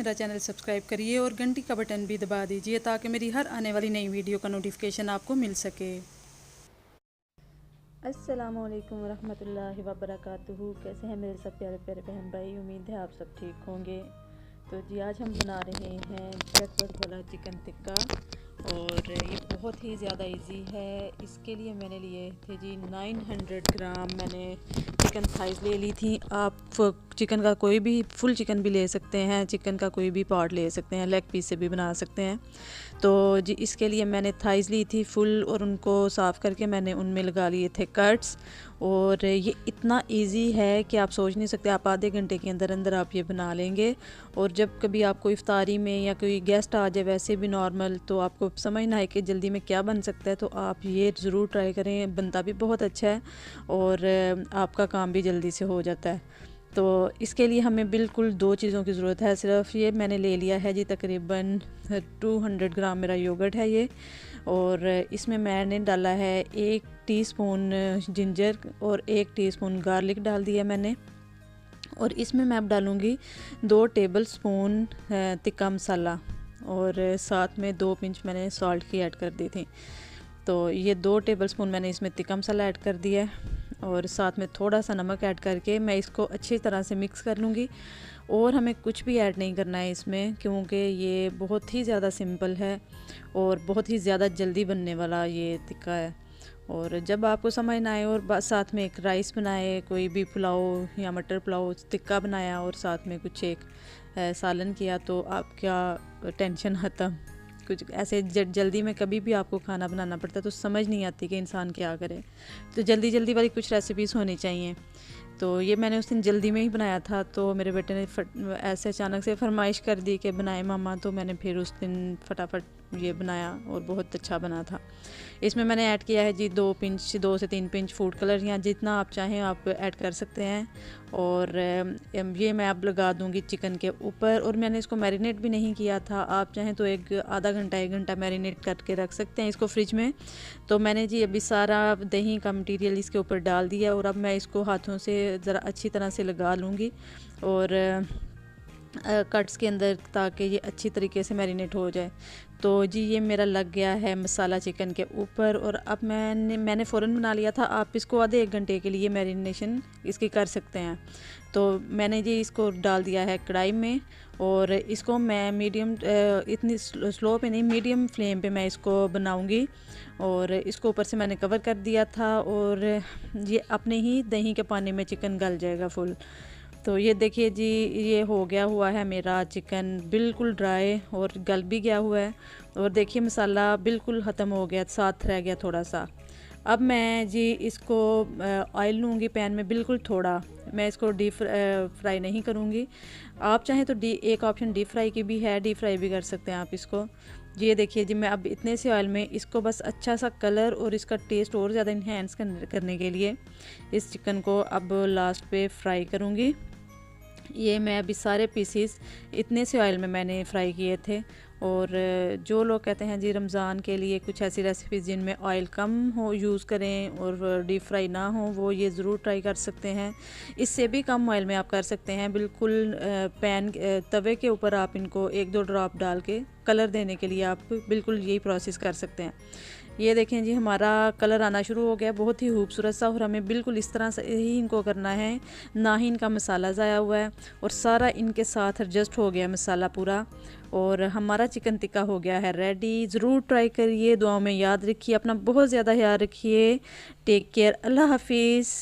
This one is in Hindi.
मेरा चैनल सब्सक्राइब करिए और घंटी का बटन भी दबा दीजिए ताकि मेरी हर आने वाली नई वीडियो का नोटिफिकेशन आपको मिल सके। अस्सलामुअलैकुम वरहमतुल्लाहि वबरकातुहू। कैसे हैं मेरे सब प्यारे प्यारे बहन भाई, उम्मीद है आप सब ठीक होंगे। तो जी आज हम बना रहे हैं झटपट वाला चिकन टिक्का और ये बहुत ही ज़्यादा इजी है। इसके लिए मैंने लिए थे जी 900 ग्राम मैंने चिकन थाइस ले ली थी। आप चिकन का कोई भी फुल चिकन भी ले सकते हैं, चिकन का कोई भी पार्ट ले सकते हैं, लेग पीस से भी बना सकते हैं। तो जी इसके लिए मैंने थाइस ली थी फुल और उनको साफ़ करके मैंने उनमें लगा लिए थे कट्स। और ये इतना इजी है कि आप सोच नहीं सकते, आप आधे घंटे के अंदर अंदर आप ये बना लेंगे। और जब कभी आपको इफ्तारी में या कोई गेस्ट आ जाए वैसे भी नॉर्मल, तो आपको समझ ना आए कि जल्दी में क्या बन सकता है, तो आप ये ज़रूर ट्राई करें। बनता भी बहुत अच्छा है और आपका काम भी जल्दी से हो जाता है। तो इसके लिए हमें बिल्कुल दो चीज़ों की ज़रूरत है सिर्फ। ये मैंने ले लिया है जी तकरीबन 200 ग्राम मेरा योगर्ट है ये। और इसमें मैंने डाला है 1 टीस्पून जिंजर और 1 टीस्पून गार्लिक डाल दिया मैंने। और इसमें मैं अब डालूँगी 2 टेबल स्पून तिक्का मसाला और साथ में 2 पिंच मैंने सॉल्ट की ऐड कर दी थी। तो ये 2 टेबल स्पून मैंने इसमें तिक्का मसाला ऐड कर दिया है और साथ में थोड़ा सा नमक ऐड करके मैं इसको अच्छी तरह से मिक्स कर लूँगी। और हमें कुछ भी ऐड नहीं करना है इसमें, क्योंकि ये बहुत ही ज़्यादा सिंपल है और बहुत ही ज़्यादा जल्दी बनने वाला ये टिक्का है। और जब आपको समझ ना आए और साथ में एक राइस बनाए, कोई भी पुलाव या मटर पुलाव टिक्का बनाया और साथ में कुछ एक सालन किया, तो आपका टेंशन ख़त्म। कुछ ऐसे जल्दी में कभी भी आपको खाना बनाना पड़ता है तो समझ नहीं आती कि इंसान क्या करे। तो जल्दी जल्दी वाली कुछ रेसिपीज़ होनी चाहिए। तो ये मैंने उस दिन जल्दी में ही बनाया था, तो मेरे बेटे ने ऐसे अचानक से फरमाइश कर दी कि बनाए मामा, तो मैंने फिर उस दिन फटाफट ये बनाया और बहुत अच्छा बना था। इसमें मैंने ऐड किया है जी 2 से 3 पिंच फूड कलर, या जितना आप चाहें आप ऐड कर सकते हैं। और ये मैं अब लगा दूंगी चिकन के ऊपर। और मैंने इसको मैरिनेट भी नहीं किया था, आप चाहें तो आधा घंटा 1 घंटा मैरिनेट करके रख सकते हैं इसको फ्रिज में। तो मैंने जी अभी सारा दही का मटीरियल इसके ऊपर डाल दिया और अब मैं इसको हाथों से ज़रा अच्छी तरह से लगा लूँगी और कट्स के अंदर, ताकि ये अच्छी तरीके से मैरिनेट हो जाए। तो जी ये मेरा लग गया है मसाला चिकन के ऊपर। और अब मैंने फ़ौरन बना लिया था, आप इसको आधे 1 घंटे के लिए मैरिनेशन इसकी कर सकते हैं। तो मैंने जी इसको डाल दिया है कढ़ाई में और इसको मैं मीडियम, इतनी स्लो पे नहीं, मीडियम फ्लेम पे मैं इसको बनाऊंगी। और इसको ऊपर से मैंने कवर कर दिया था और ये अपने ही दही के पानी में चिकन गल जाएगा फुल। तो ये देखिए जी, ये हो गया हुआ है मेरा चिकन बिल्कुल ड्राई और गल भी गया हुआ है। और देखिए मसाला बिल्कुल ख़त्म हो गया, साथ रह गया थोड़ा सा। अब मैं जी इसको ऑयल लूँगी पैन में, बिल्कुल थोड़ा। मैं इसको डीप फ्राई नहीं करूँगी। आप चाहें तो एक ऑप्शन डीप फ्राई की भी है, डीप फ्राई भी कर सकते हैं आप इसको। ये देखिए जी, मैं अब इतने से ऑयल में इसको बस अच्छा सा कलर और इसका टेस्ट और ज़्यादा इन्हेंस करने के लिए इस चिकन को अब लास्ट पे फ्राई करूँगी। ये मैं अभी सारे पीसीस इतने से ऑयल में मैंने फ्राई किए थे। और जो लोग कहते हैं जी रमज़ान के लिए कुछ ऐसी रेसिपीज़ जिनमें ऑयल कम हो यूज़ करें और डीप फ्राई ना हो, वो ये ज़रूर ट्राई कर सकते हैं। इससे भी कम ऑयल में आप कर सकते हैं। बिल्कुल तवे के ऊपर आप इनको 1-2 ड्रॉप डाल के कलर देने के लिए आप बिल्कुल यही प्रोसेस कर सकते हैं। ये देखें जी, हमारा कलर आना शुरू हो गया, बहुत ही खूबसूरत सा। और हमें बिल्कुल इस तरह से ही इनको करना है, ना ही इनका मसाला ज़ाया हुआ है और सारा इनके साथ एडजस्ट हो गया मसाला पूरा। और हमारा चिकन टिक्का हो गया है रेडी। ज़रूर ट्राई करिए, दुआओं में याद रखिए, अपना बहुत ज़्यादा ख्याल रखिए। टेक केयर, अल्लाह हाफिज़।